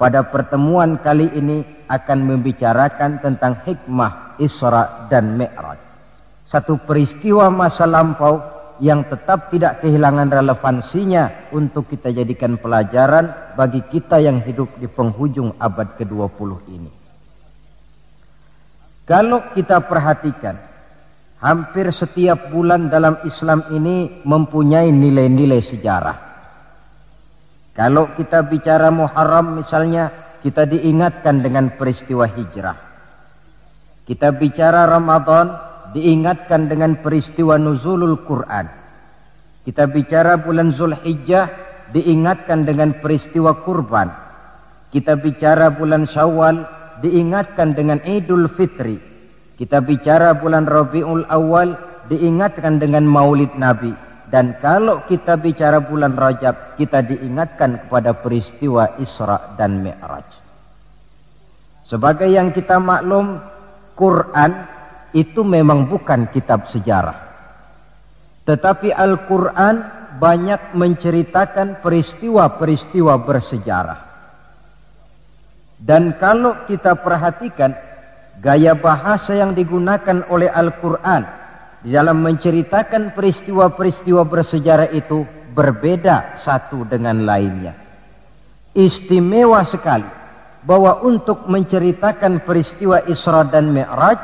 pada pertemuan kali ini akan membicarakan tentang hikmah Isra dan Mi'raj. Satu peristiwa masa lampau yang tetap tidak kehilangan relevansinya untuk kita jadikan pelajaran bagi kita yang hidup di penghujung abad ke-20 ini. Kalau kita perhatikan, hampir setiap bulan dalam Islam ini mempunyai nilai-nilai sejarah. Kalau kita bicara Muharram misalnya, kita diingatkan dengan peristiwa hijrah. Kita bicara Ramadan, diingatkan dengan peristiwa nuzulul Quran. Kita bicara bulan Zulhijjah, diingatkan dengan peristiwa kurban. Kita bicara bulan Syawal, diingatkan dengan Idul Fitri. Kita bicara bulan Rabiul Awal, diingatkan dengan Maulid Nabi. Dan kalau kita bicara bulan Rajab, kita diingatkan kepada peristiwa Isra dan Mi'raj. Sebagai yang kita maklum, Quran itu memang bukan kitab sejarah. Tetapi Al-Quran banyak menceritakan peristiwa-peristiwa bersejarah. Dan kalau kita perhatikan, gaya bahasa yang digunakan oleh Al-Quran di dalam menceritakan peristiwa-peristiwa bersejarah itu berbeda satu dengan lainnya. Istimewa sekali bahwa untuk menceritakan peristiwa Isra dan Mi'raj,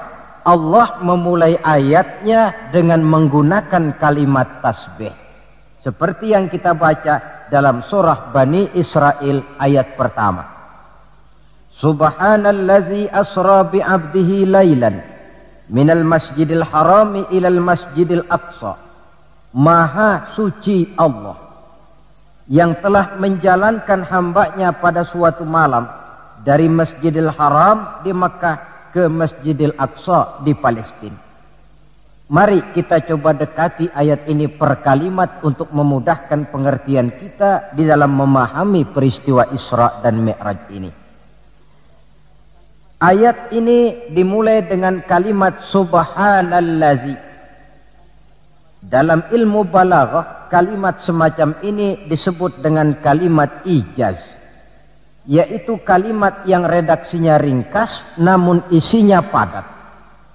Allah memulai ayatnya dengan menggunakan kalimat tasbih. Seperti yang kita baca dalam surah Bani Israel ayat pertama. Subhanallazi asra bi'abdihi laylan minal masjidil harami ilal masjidil aqsa. Maha suci Allah yang telah menjalankan hambanya pada suatu malam dari Masjidil Haram di Makkah ke Masjidil Aqsa di Palestina. Mari kita coba dekati ayat ini per kalimat untuk memudahkan pengertian kita di dalam memahami peristiwa Isra dan Mi'raj ini. Ayat ini dimulai dengan kalimat subhanallazi. Dalam ilmu balaghah, kalimat semacam ini disebut dengan kalimat ijaz, yaitu kalimat yang redaksinya ringkas namun isinya padat.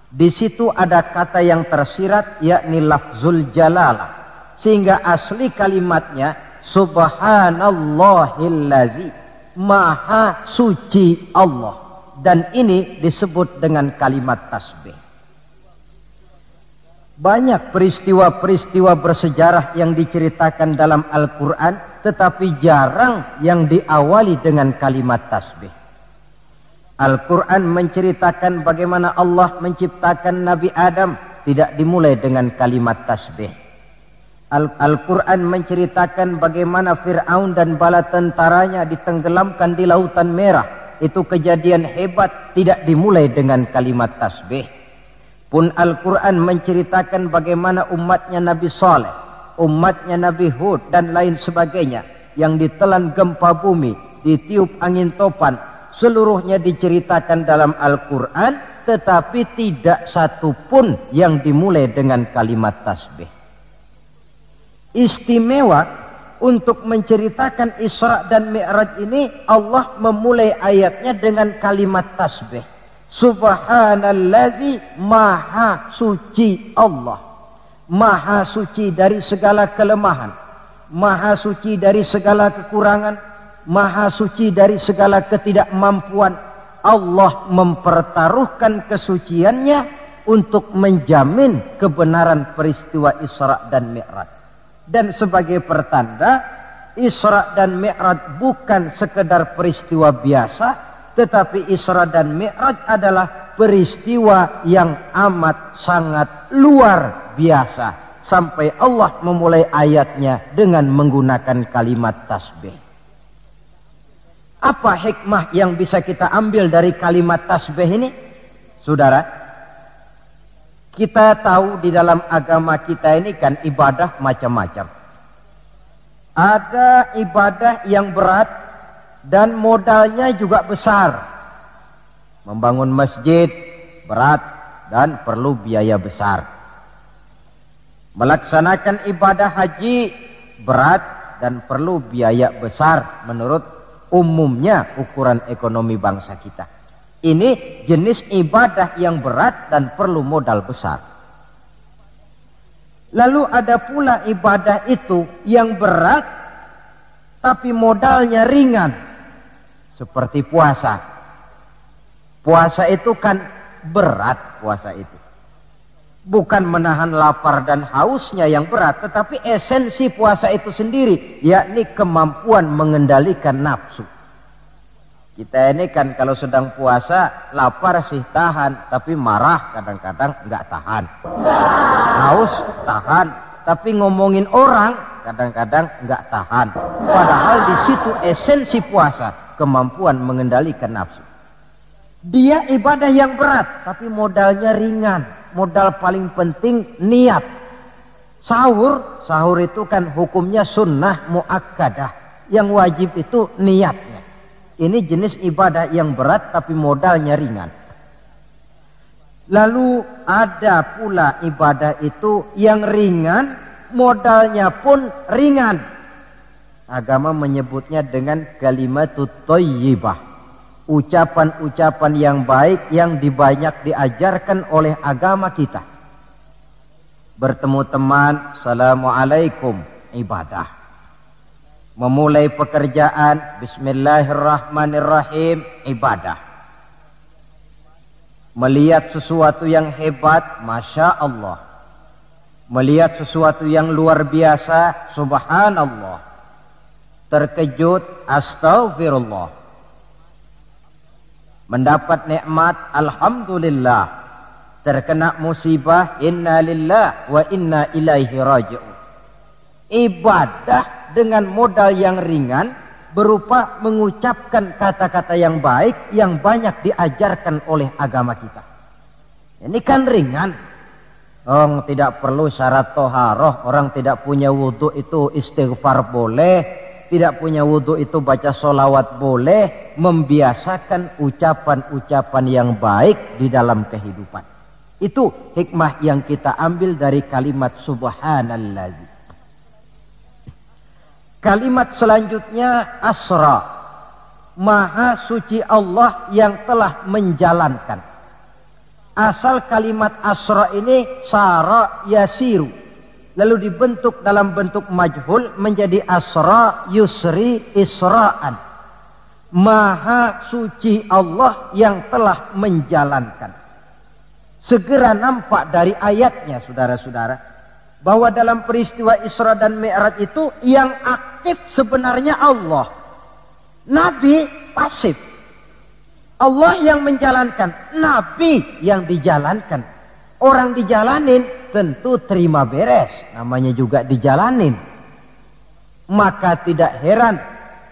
Di situ ada kata yang tersirat, yakni lafzul jalalah, sehingga asli kalimatnya subhanallahillazi, maha suci Allah, dan ini disebut dengan kalimat tasbih. Banyak peristiwa-peristiwa bersejarah yang diceritakan dalam Al-Quran, tetapi jarang yang diawali dengan kalimat tasbih. Al-Quran menceritakan bagaimana Allah menciptakan Nabi Adam, tidak dimulai dengan kalimat tasbih. Al-Quran menceritakan bagaimana Fir'aun dan bala tentaranya ditenggelamkan di Lautan Merah. Itu kejadian hebat, tidak dimulai dengan kalimat tasbih. Pun Al-Quran menceritakan bagaimana umatnya Nabi Saleh, umatnya Nabi Hud dan lain sebagainya yang ditelan gempa bumi, ditiup angin topan, seluruhnya diceritakan dalam Al-Quran, tetapi tidak satu pun yang dimulai dengan kalimat tasbih. Istimewa untuk menceritakan Isra dan Mi'raj ini, Allah memulai ayatnya dengan kalimat tasbih. Subhanallazi, maha suci Allah, maha suci dari segala kelemahan, maha suci dari segala kekurangan, maha suci dari segala ketidakmampuan. Allah mempertaruhkan kesuciannya untuk menjamin kebenaran peristiwa Isra dan Mi'raj. Dan sebagai pertanda, Isra dan Mi'raj bukan sekedar peristiwa biasa, tetapi Isra dan Mi'raj adalah peristiwa yang amat sangat luar biasa, sampai Allah memulai ayatnya dengan menggunakan kalimat tasbih. Apa hikmah yang bisa kita ambil dari kalimat tasbih ini? Saudara, kita tahu di dalam agama kita ini kan ibadah macam-macam. Ada ibadah yang berat dan modalnya juga besar. Membangun masjid berat dan perlu biaya besar. Melaksanakan ibadah haji berat dan perlu biaya besar menurut umumnya ukuran ekonomi bangsa kita. Ini jenis ibadah yang berat dan perlu modal besar. Lalu ada pula ibadah itu yang berat tapi modalnya ringan, seperti puasa. Puasa itu kan berat, puasa itu bukan menahan lapar dan hausnya yang berat, tetapi esensi puasa itu sendiri, yakni kemampuan mengendalikan nafsu. Kita ini kan kalau sedang puasa, lapar sih tahan, tapi marah kadang-kadang nggak tahan. Haus tahan, tapi ngomongin orang kadang-kadang nggak tahan. Padahal di situ esensi puasa, kemampuan mengendalikan nafsu. Dia ibadah yang berat, tapi modalnya ringan. Modal paling penting niat. Sahur itu kan hukumnya sunnah muakkadah. Yang wajib itu niatnya. Ini jenis ibadah yang berat tapi modalnya ringan. Lalu ada pula ibadah itu yang ringan, modalnya pun ringan. Agama menyebutnya dengan kalimatut thayyibah. Ucapan-ucapan yang baik yang banyak diajarkan oleh agama kita. Bertemu teman, assalamualaikum, ibadah. Memulai pekerjaan, bismillahirrahmanirrahim, ibadah. Melihat sesuatu yang hebat, masya Allah. Melihat sesuatu yang luar biasa, subhanallah. Terkejut, astaghfirullah. Mendapat nikmat, alhamdulillah. Terkena musibah, inna lillah wa inna ilaihi raji'un. Ibadah dengan modal yang ringan berupa mengucapkan kata-kata yang baik yang banyak diajarkan oleh agama kita. Ini kan ringan. Orang tidak perlu syarat toharoh, orang tidak punya wudhu itu istighfar boleh. Tidak punya wudhu itu baca sholawat boleh. Membiasakan ucapan-ucapan yang baik di dalam kehidupan. Itu hikmah yang kita ambil dari kalimat subhanallazi. Kalimat selanjutnya asra. Maha suci Allah yang telah menjalankan. Asal kalimat asra ini sara yasiru. Lalu dibentuk dalam bentuk majhul menjadi asra yusri isra'an. Maha suci Allah yang telah menjalankan. Segera nampak dari ayatnya, saudara-saudara, bahwa dalam peristiwa Isra dan Mi'raj itu yang aktif sebenarnya Allah. Nabi pasif. Allah yang menjalankan, Nabi yang dijalankan. Orang dijalanin tentu terima beres, namanya juga dijalanin. Maka tidak heran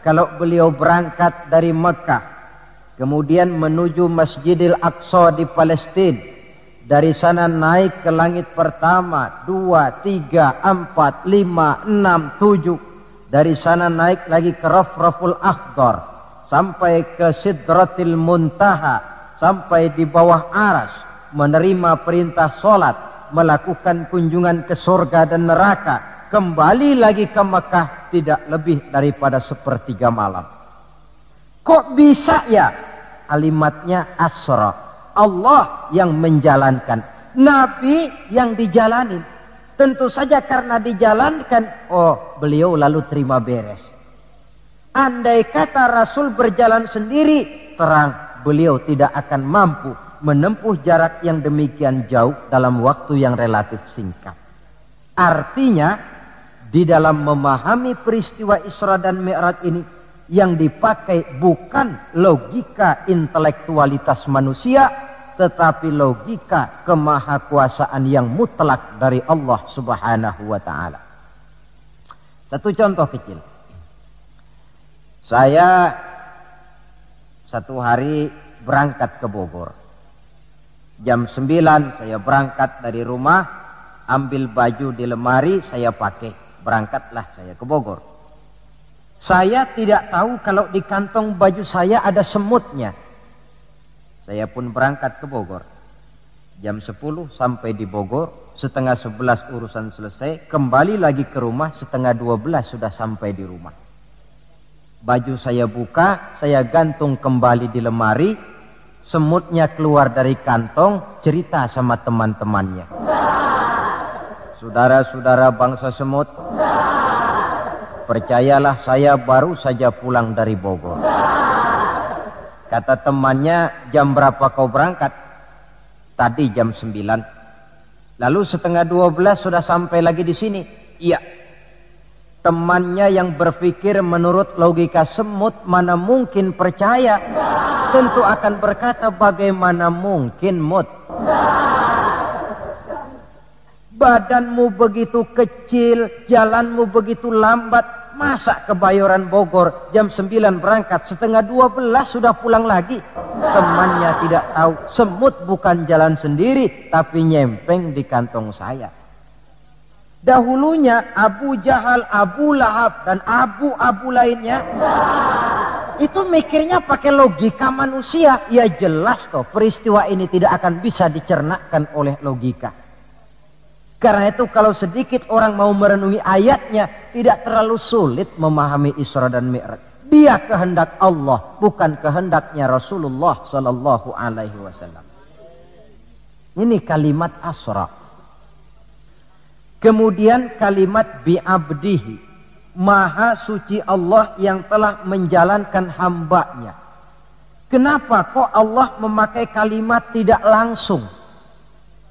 kalau beliau berangkat dari Mekah, kemudian menuju Masjidil Aqsa di Palestina. Dari sana naik ke langit pertama, 2, 3, 4, 5, 6, 7. Dari sana naik lagi ke Rafraful Akhdar, sampai ke Sidratil Muntaha, sampai di bawah Aras, menerima perintah sholat, melakukan kunjungan ke surga dan neraka, kembali lagi ke Mekah tidak lebih daripada 1/3 malam. Kok bisa ya? Kalimatnya asra. Allah yang menjalankan, Nabi yang dijalanin. Tentu saja karena dijalankan, oh beliau lalu terima beres. Andai kata Rasul berjalan sendiri, terang beliau tidak akan mampu menempuh jarak yang demikian jauh dalam waktu yang relatif singkat. Artinya, di dalam memahami peristiwa Isra dan Mi'raj ini, yang dipakai bukan logika intelektualitas manusia, tetapi logika kemahakuasaan yang mutlak dari Allah Subhanahu wa ta'ala. Satu contoh kecil. Saya satu hari berangkat ke Bogor. Jam 9 saya berangkat dari rumah, ambil baju di lemari, saya pakai. Berangkatlah saya ke Bogor. Saya tidak tahu kalau di kantong baju saya ada semutnya. Saya pun berangkat ke Bogor. Jam 10 sampai di Bogor, 10:30 urusan selesai, kembali lagi ke rumah, 11:30 sudah sampai di rumah. Baju saya buka, saya gantung kembali di lemari, semutnya keluar dari kantong, cerita sama teman-temannya. Saudara-saudara bangsa semut, percayalah saya baru saja pulang dari Bogor. Kata temannya, jam berapa kau berangkat? Tadi jam 9. Lalu setengah 12 sudah sampai lagi di sini? Iya. Temannya yang berpikir menurut logika semut mana mungkin percaya, tentu akan berkata bagaimana mungkin Mut. Badanmu begitu kecil, jalanmu begitu lambat, masa ke Bayoran Bogor jam 9 berangkat, setengah 12 sudah pulang lagi. Temannya tidak tahu, semut bukan jalan sendiri, tapi nyempeng di kantong saya. Dahulunya Abu Jahal, Abu Lahab, dan abu-abu lainnya, itu mikirnya pakai logika manusia. Ya jelas toh, peristiwa ini tidak akan bisa dicernakkan oleh logika. Karena itu kalau sedikit orang mau merenungi ayatnya, tidak terlalu sulit memahami Isra dan Mi'raj. Dia kehendak Allah, bukan kehendaknya Rasulullah Sallallahu Alaihi Wasallam. Ini kalimat Asra. Kemudian kalimat bi'abdihi, maha suci Allah yang telah menjalankan hambanya. Kenapa kok Allah memakai kalimat tidak langsung?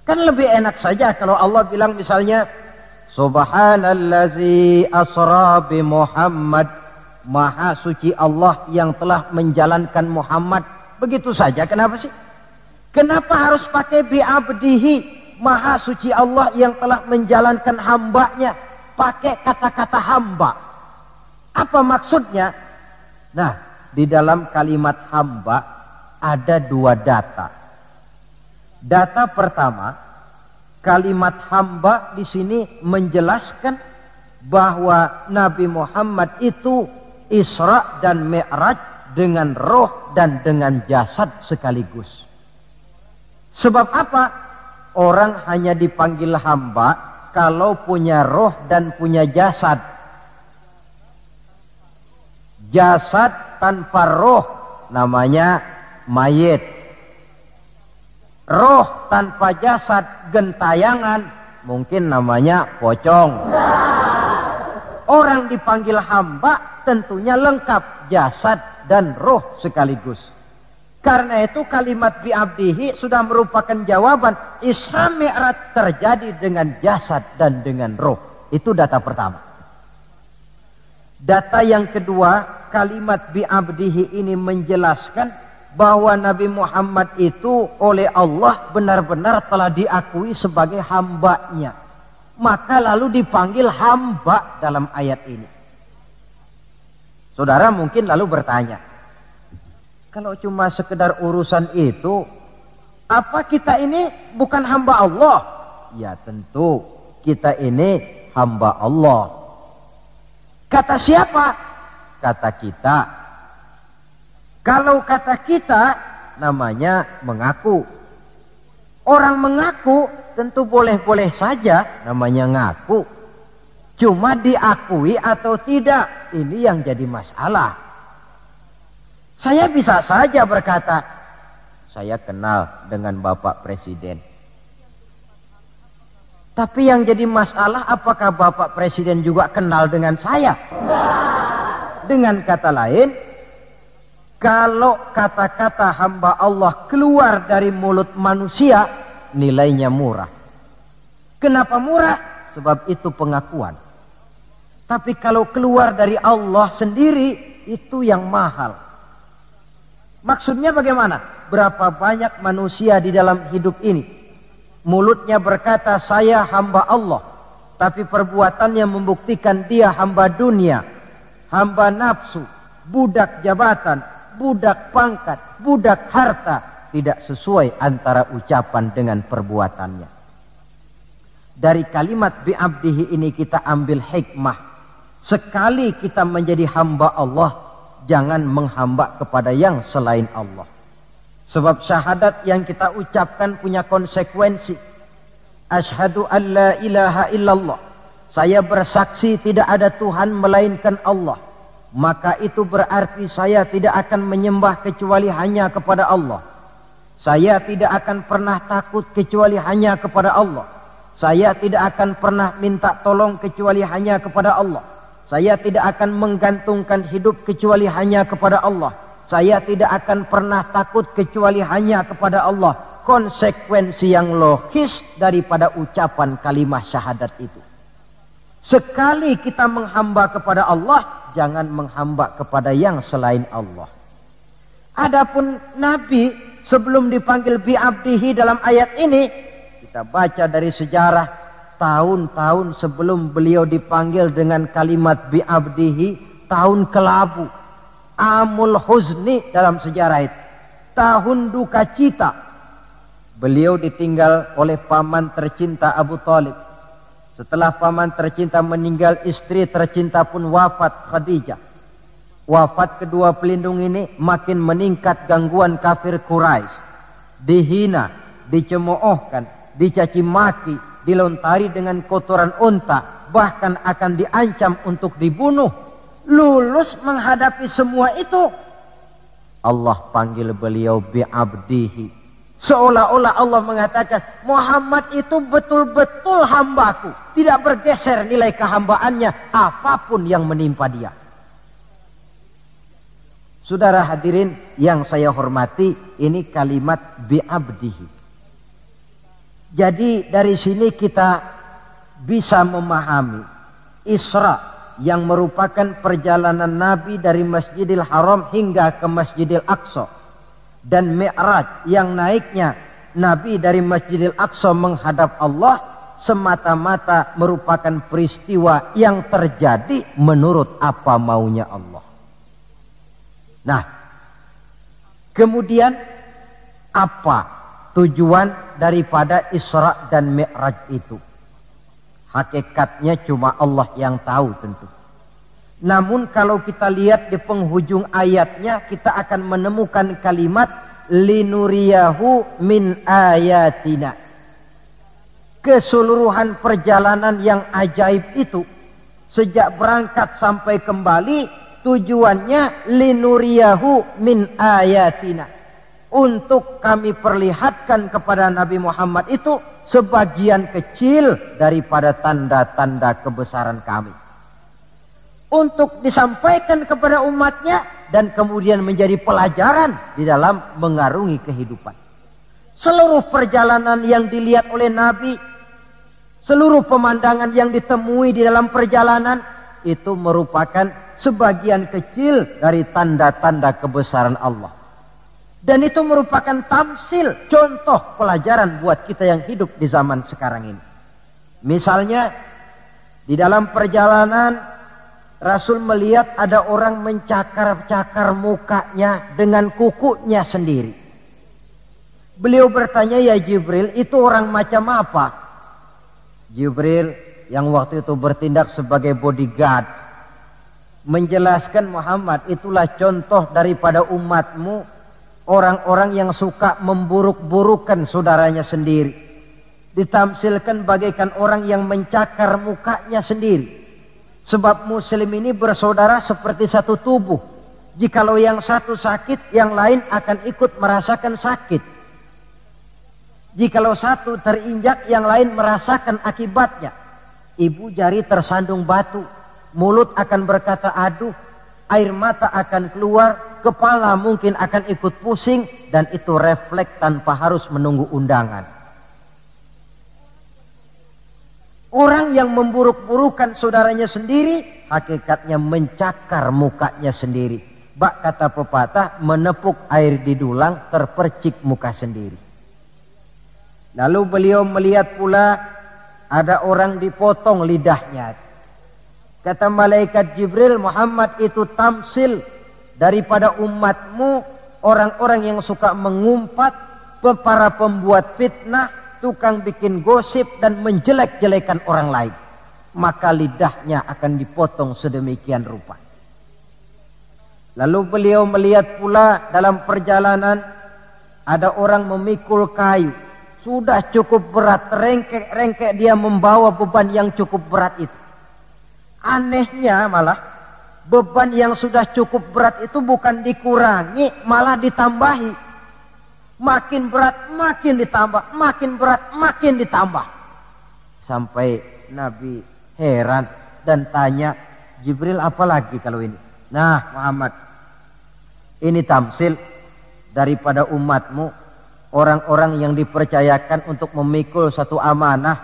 Kan lebih enak saja kalau Allah bilang misalnya Subhanallazi asra bi Muhammad, maha suci Allah yang telah menjalankan Muhammad. Begitu saja, kenapa sih? Kenapa harus pakai bi'abdihi, maha suci Allah yang telah menjalankan hambanya? Pakai kata-kata hamba. Apa maksudnya? Nah, di dalam kalimat hamba ada dua data. Data pertama, kalimat hamba di sini menjelaskan bahwa Nabi Muhammad itu Isra dan Mi'raj dengan roh dan dengan jasad sekaligus. Sebab apa? Orang hanya dipanggil hamba kalau punya roh dan punya jasad. Jasad tanpa roh namanya mayit. Roh tanpa jasad gentayangan, mungkin namanya pocong. Orang dipanggil hamba tentunya lengkap jasad dan roh sekaligus. Karena itu kalimat bi'abdihi sudah merupakan jawaban Isra Mi'raj terjadi dengan jasad dan dengan roh. Itu data pertama. Data yang kedua, kalimat bi'abdihi ini menjelaskan bahwa Nabi Muhammad itu oleh Allah benar-benar telah diakui sebagai hambanya. Maka lalu dipanggil hamba dalam ayat ini. Saudara mungkin lalu bertanya, kalau cuma sekedar urusan itu, apa kita ini bukan hamba Allah? Ya tentu, kita ini hamba Allah. Kata siapa? Kata kita. Kalau kata kita, namanya mengaku. Orang mengaku tentu boleh-boleh saja, namanya ngaku. Cuma diakui atau tidak, ini yang jadi masalah. Saya bisa saja berkata, saya kenal dengan Bapak Presiden. Tapi yang jadi masalah, apakah Bapak Presiden juga kenal dengan saya? Dengan kata lain, kalau kata-kata hamba Allah keluar dari mulut manusia, nilainya murah. Kenapa murah? Sebab itu pengakuan. Tapi kalau keluar dari Allah sendiri, itu yang mahal. Maksudnya bagaimana? Berapa banyak manusia di dalam hidup ini, mulutnya berkata saya hamba Allah, tapi perbuatannya membuktikan dia hamba dunia, hamba nafsu, budak jabatan, budak pangkat, budak harta, tidak sesuai antara ucapan dengan perbuatannya. Dari kalimat bi'abdihi ini kita ambil hikmah. Sekali kita menjadi hamba Allah, jangan menghamba kepada yang selain Allah. Sebab syahadat yang kita ucapkan punya konsekuensi. Asyhadu an la ilaha illallah. Saya bersaksi tidak ada Tuhan melainkan Allah. maka itu berarti saya tidak akan menyembah kecuali hanya kepada Allah. Saya tidak akan pernah takut kecuali hanya kepada Allah. Saya tidak akan pernah minta tolong kecuali hanya kepada Allah. Saya tidak akan menggantungkan hidup kecuali hanya kepada Allah. Saya tidak akan pernah takut kecuali hanya kepada Allah. Konsekuensi yang logis daripada ucapan kalimat syahadat itu. Sekali kita menghamba kepada Allah, jangan menghamba kepada yang selain Allah. Adapun Nabi sebelum dipanggil bi'abdihi dalam ayat ini, kita baca dari sejarah tahun-tahun sebelum beliau dipanggil dengan kalimat bi'abdihi, tahun kelabu, amul huzni dalam sejarah itu, tahun duka cita. Beliau ditinggal oleh paman tercinta Abu Thalib. Setelah paman tercinta meninggal, istri tercinta pun wafat, Khadijah. Wafat kedua pelindung ini, makin meningkat gangguan kafir Quraisy. Dihina, dicemoohkan, dicaci maki, dilontari dengan kotoran unta, bahkan akan diancam untuk dibunuh. Lulus menghadapi semua itu, Allah panggil beliau bi'abdihi. Seolah-olah Allah mengatakan, Muhammad itu betul-betul hambaku, tidak bergeser nilai kehambaannya apapun yang menimpa dia. Saudara hadirin yang saya hormati, ini kalimat bi'abdihi. Jadi dari sini kita bisa memahami Isra yang merupakan perjalanan Nabi dari Masjidil Haram hingga ke Masjidil Aqsa, dan Mi'raj yang naiknya Nabi dari Masjidil Aqsa menghadap Allah semata-mata merupakan peristiwa yang terjadi menurut apa maunya Allah. Nah, kemudian apa tujuan daripada Isra dan Mi'raj itu? Hakikatnya cuma Allah yang tahu tentu. Namun kalau kita lihat di penghujung ayatnya, kita akan menemukan kalimat linuriyahu min ayatina. Keseluruhan perjalanan yang ajaib itu, sejak berangkat sampai kembali, tujuannya linuriyahu min ayatina. Untuk kami perlihatkan kepada Nabi Muhammad itu sebagian kecil daripada tanda-tanda kebesaran kami, untuk disampaikan kepada umatnya dan kemudian menjadi pelajaran di dalam mengarungi kehidupan. Seluruh perjalanan yang dilihat oleh Nabi, seluruh pemandangan yang ditemui di dalam perjalanan itu merupakan sebagian kecil dari tanda-tanda kebesaran Allah. Dan itu merupakan tamsil, contoh pelajaran buat kita yang hidup di zaman sekarang ini. Misalnya di dalam perjalanan Rasul melihat ada orang mencakar-cakar mukanya dengan kukunya sendiri. Beliau bertanya, ya Jibril, itu orang macam apa? Jibril yang waktu itu bertindak sebagai bodyguard menjelaskan, Muhammad, itulah contoh daripada umatmu, orang-orang yang suka memburuk-burukan saudaranya sendiri. Ditamsilkan bagaikan orang yang mencakar mukanya sendiri. Sebab muslim ini bersaudara seperti satu tubuh. Jikalau yang satu sakit, yang lain akan ikut merasakan sakit. Jikalau satu terinjak, yang lain merasakan akibatnya. Ibu jari tersandung batu, mulut akan berkata aduh, air mata akan keluar, kepala mungkin akan ikut pusing, dan itu refleks tanpa harus menunggu undangan. Orang yang memburuk-burukan saudaranya sendiri, hakikatnya mencakar mukanya sendiri. Bak kata pepatah, menepuk air di dulang, terpercik muka sendiri. Lalu beliau melihat pula ada orang dipotong lidahnya. Kata malaikat Jibril, Muhammad, itu tamsil daripada umatmu, orang-orang yang suka mengumpat, para pembuat fitnah, tukang bikin gosip dan menjelek-jelekan orang lain. Maka lidahnya akan dipotong sedemikian rupa. Lalu beliau melihat pula dalam perjalanan ada orang memikul kayu. Sudah cukup berat, rengkek-rengkek dia membawa beban yang cukup berat itu. Anehnya malah Beban yang sudah cukup berat itu bukan dikurangi, malah ditambahi. Makin berat, makin ditambah. Makin berat, makin ditambah. Sampai Nabi heran dan tanya, Jibril apa lagi kalau ini? Nah Muhammad, ini tamsil daripada umatmu, orang-orang yang dipercayakan untuk memikul satu amanah,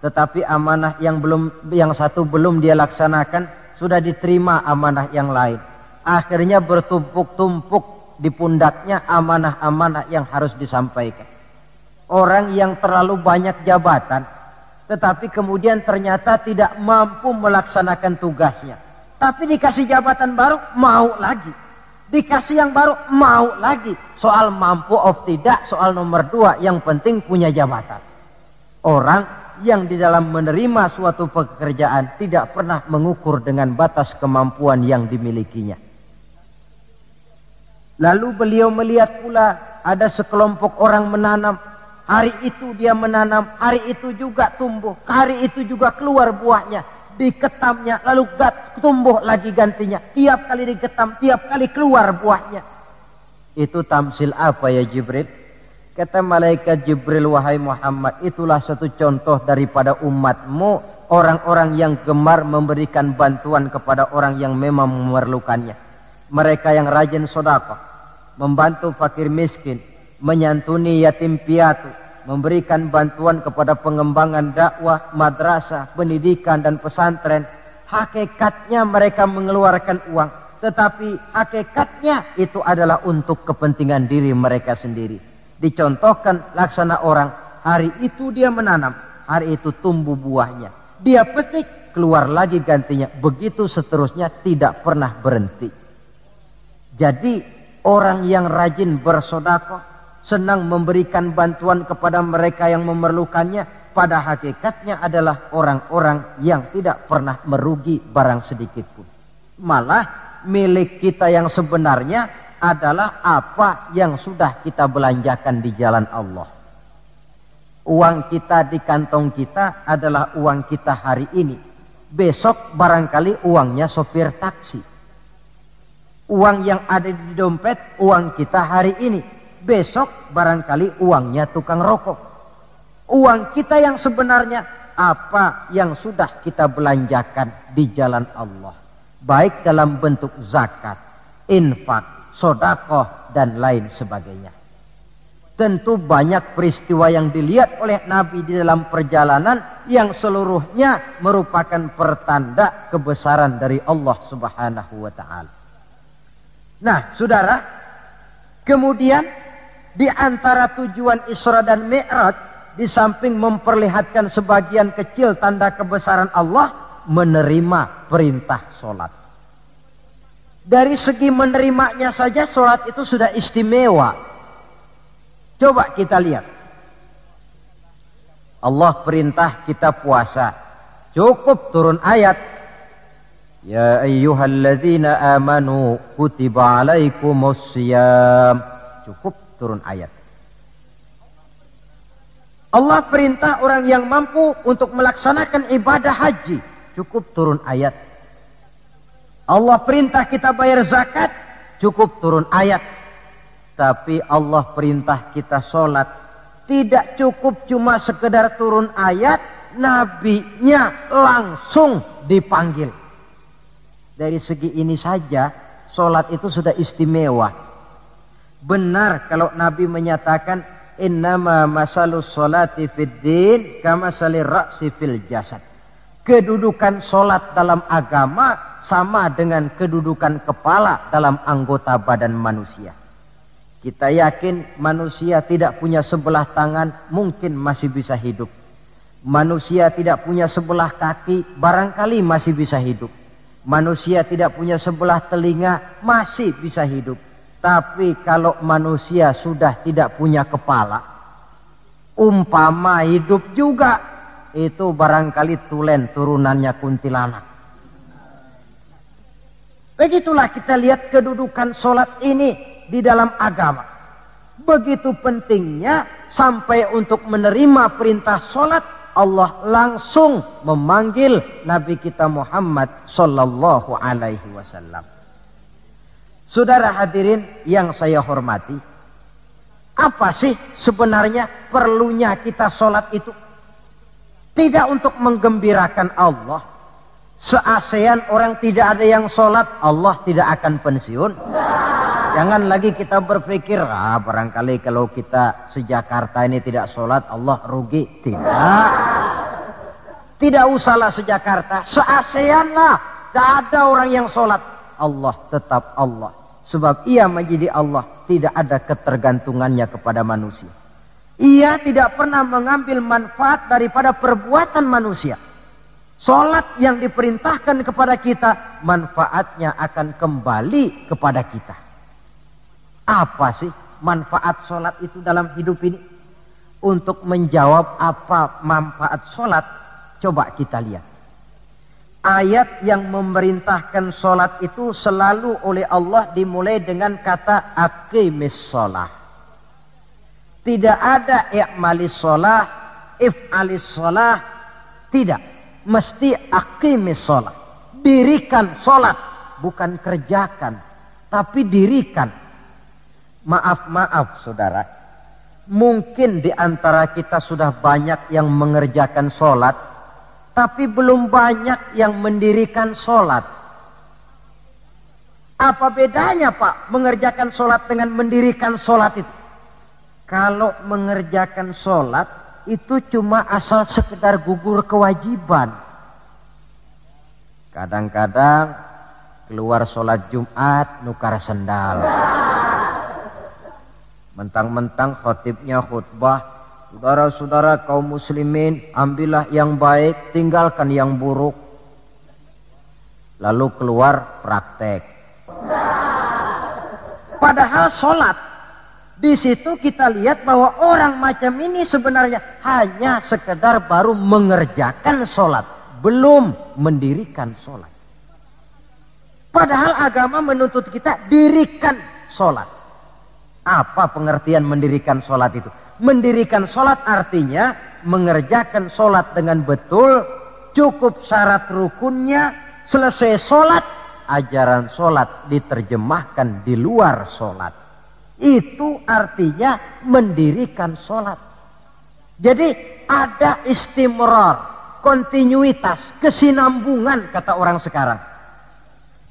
tetapi amanah yang satu belum dia laksanakan, sudah diterima amanah yang lain. Akhirnya bertumpuk-tumpuk di pundaknya amanah-amanah yang harus disampaikan. Orang yang terlalu banyak jabatan, tetapi kemudian ternyata tidak mampu melaksanakan tugasnya. Tapi dikasih jabatan baru, mau lagi. Dikasih yang baru, mau lagi. Soal mampu of tidak, soal nomor 2, yang penting punya jabatan. Orang yang di dalam menerima suatu pekerjaan tidak pernah mengukur dengan batas kemampuan yang dimilikinya. Lalu beliau melihat pula ada sekelompok orang menanam. Hari itu dia menanam, hari itu juga tumbuh, hari itu juga keluar buahnya. Diketamnya, lalu tumbuh lagi gantinya. Tiap kali diketam, tiap kali keluar buahnya. Itu tamsil apa ya Jibril? Kata malaikat Jibril, wahai Muhammad, itulah satu contoh daripada umatmu, orang-orang yang gemar memberikan bantuan kepada orang yang memang memerlukannya. Mereka yang rajin sedekah, membantu fakir miskin, menyantuni yatim piatu, memberikan bantuan kepada pengembangan dakwah, madrasah, pendidikan dan pesantren. Hakikatnya mereka mengeluarkan uang, tetapi hakikatnya itu adalah untuk kepentingan diri mereka sendiri. Dicontohkan laksana orang, hari itu dia menanam, hari itu tumbuh buahnya. Dia petik, keluar lagi gantinya. Begitu seterusnya, tidak pernah berhenti. Jadi orang yang rajin bersedekah, senang memberikan bantuan kepada mereka yang memerlukannya, pada hakikatnya adalah orang-orang yang tidak pernah merugi barang sedikit pun. Malah milik kita yang sebenarnya adalah apa yang sudah kita belanjakan di jalan Allah. Uang kita di kantong kita adalah uang kita hari ini. Besok barangkali uangnya sopir taksi. Uang yang ada di dompet uang kita hari ini. Besok barangkali uangnya tukang rokok. Uang kita yang sebenarnya apa yang sudah kita belanjakan di jalan Allah. Baik dalam bentuk zakat, infak, sedekah dan lain sebagainya. Tentu banyak peristiwa yang dilihat oleh Nabi di dalam perjalanan yang seluruhnya merupakan pertanda kebesaran dari Allah Subhanahu wa taala. Nah, Saudara, kemudian di antara tujuan Isra dan Mi'raj, di samping memperlihatkan sebagian kecil tanda kebesaran Allah, menerima perintah sholat. Dari segi menerimanya saja sholat itu sudah istimewa. Coba kita lihat. Allah perintah kita puasa. Cukup turun ayat. Ya ayyuhalladzina amanu kutiba alaikumussyiyam. Cukup turun ayat. Allah perintah orang yang mampu untuk melaksanakan ibadah haji. Cukup turun ayat. Allah perintah kita bayar zakat. Cukup turun ayat. Tapi Allah perintah kita sholat. Tidak cukup cuma sekedar turun ayat. Nabinya langsung dipanggil. Dari segi ini saja sholat itu sudah istimewa. Benar kalau Nabi menyatakan innama masalus sholati fid din kama salir ra'si fil jasad. Kedudukan sholat dalam agama sama dengan kedudukan kepala dalam anggota badan manusia. Kita yakin manusia tidak punya sebelah tangan, mungkin masih bisa hidup. Manusia tidak punya sebelah kaki, barangkali masih bisa hidup. Manusia tidak punya sebelah telinga, masih bisa hidup. Tapi kalau manusia sudah tidak punya kepala, umpama hidup juga, itu barangkali tulen turunannya kuntilanak. Begitulah kita lihat kedudukan sholat ini di dalam agama. Begitu pentingnya sampai untuk menerima perintah sholat Allah langsung memanggil Nabi kita Muhammad sallallahu alaihi wasallam. Saudara hadirin yang saya hormati, apa sih sebenarnya perlunya kita sholat itu? Tidak untuk menggembirakan Allah. Se-ASEAN orang tidak ada yang sholat, Allah tidak akan pensiun. Jangan lagi kita berpikir, barangkali kalau kita se-Jakarta ini tidak sholat, Allah rugi. Tidak. Tidak usahlah se-Jakarta, se-ASEAN lah. Tidak ada orang yang sholat. Allah tetap Allah. Sebab ia menjadi Allah, tidak ada ketergantungannya kepada manusia. Ia tidak pernah mengambil manfaat daripada perbuatan manusia. Sholat yang diperintahkan kepada kita, manfaatnya akan kembali kepada kita. Apa sih manfaat sholat itu dalam hidup ini? Untuk menjawab apa manfaat sholat, coba kita lihat. Ayat yang memerintahkan sholat itu selalu oleh Allah dimulai dengan kata aqimis sholah. Tidak ada i'malis sholah, if'alis sholah. Tidak. Mesti aqimis sholah. Dirikan sholat. Bukan kerjakan. Tapi dirikan. Maaf saudara. Mungkin di antara kita sudah banyak yang mengerjakan sholat. Tapi belum banyak yang mendirikan sholat. Apa bedanya Pak mengerjakan sholat dengan mendirikan sholat itu? Kalau mengerjakan sholat itu cuma asal sekedar gugur kewajiban. Kadang-kadang keluar sholat Jumat nukar sendal. Mentang-mentang khotibnya khutbah, saudara-saudara kaum muslimin, ambillah yang baik, tinggalkan yang buruk. Lalu keluar praktek. Padahal sholat, di situ kita lihat bahwa orang macam ini sebenarnya hanya sekedar baru mengerjakan sholat, belum mendirikan sholat. Padahal agama menuntut kita dirikan sholat. Apa pengertian mendirikan sholat itu? Mendirikan sholat artinya mengerjakan sholat dengan betul, cukup syarat rukunnya, selesai sholat, ajaran sholat diterjemahkan di luar sholat. Itu artinya mendirikan sholat. Jadi ada istimrar, kontinuitas, kesinambungan kata orang sekarang.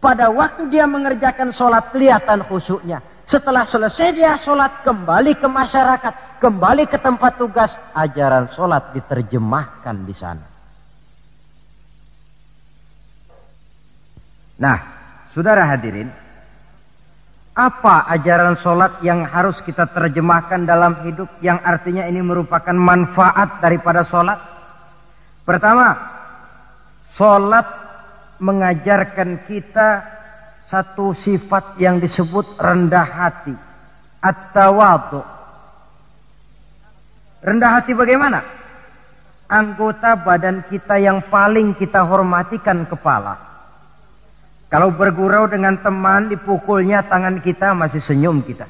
Pada waktu dia mengerjakan sholat kelihatan khusyuknya. Setelah selesai dia sholat, kembali ke masyarakat, kembali ke tempat tugas, ajaran sholat diterjemahkan di sana. Nah, saudara hadirin, apa ajaran sholat yang harus kita terjemahkan dalam hidup, yang artinya ini merupakan manfaat daripada sholat? Pertama, sholat mengajarkan kita satu sifat yang disebut rendah hati, at-tawadhu. Rendah hati bagaimana? Anggota badan kita yang paling kita hormatikan kepala. Kalau bergurau dengan teman, dipukulnya tangan kita masih senyum kita.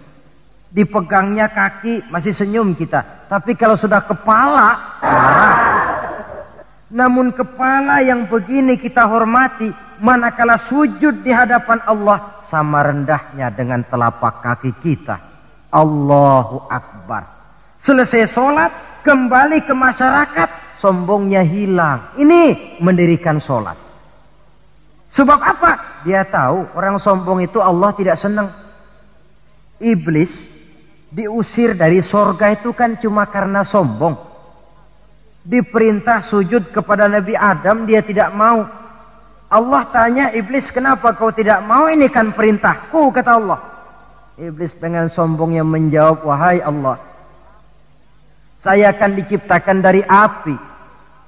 Dipegangnya kaki masih senyum kita. Tapi kalau sudah kepala, marah. Namun kepala yang begini kita hormati, manakala sujud di hadapan Allah, sama rendahnya dengan telapak kaki kita. Allahu Akbar. Selesai sholat, kembali ke masyarakat, sombongnya hilang. Ini mendirikan sholat. Sebab apa? Dia tahu orang sombong itu Allah tidak senang. Iblis diusir dari sorga itu kan cuma karena sombong. Diperintah sujud kepada Nabi Adam, dia tidak mau. Allah tanya Iblis, kenapa kau tidak mau? Ini kan perintahku, kata Allah. Iblis dengan sombongnya menjawab, wahai Allah, saya akan diciptakan dari api,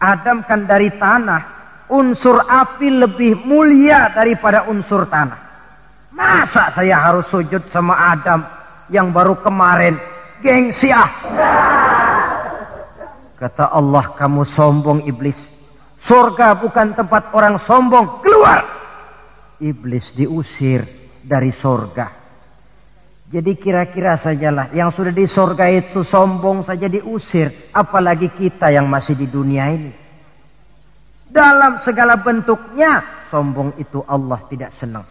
Adam kan dari tanah. Unsur api lebih mulia daripada unsur tanah. Masa saya harus sujud sama Adam yang baru kemarin? Gengsi ah. Kata Allah, kamu sombong iblis. Surga bukan tempat orang sombong. Keluar. Iblis diusir dari surga. Jadi kira-kira sajalah yang sudah di surga itu sombong saja diusir, apalagi kita yang masih di dunia ini. Dalam segala bentuknya sombong itu Allah tidak senang.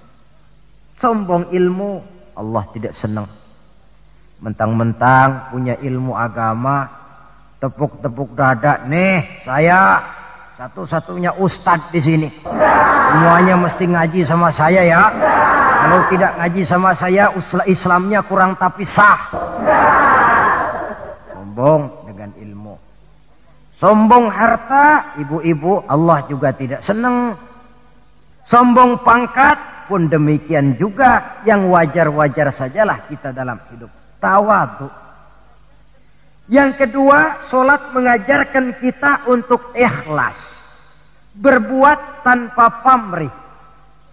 Sombong ilmu Allah tidak senang. Mentang-mentang punya ilmu agama, tepuk-tepuk dada, nih saya satu-satunya ustadz di sini. Semuanya mesti ngaji sama saya ya. Kalau tidak ngaji sama saya, Islamnya kurang tapi sah. Sombong dengan ilmu. Sombong harta, ibu-ibu, Allah juga tidak senang. Sombong pangkat pun demikian juga. Yang wajar-wajar sajalah kita dalam hidup. Tawadhu. Yang kedua, sholat mengajarkan kita untuk ikhlas. Berbuat tanpa pamrih.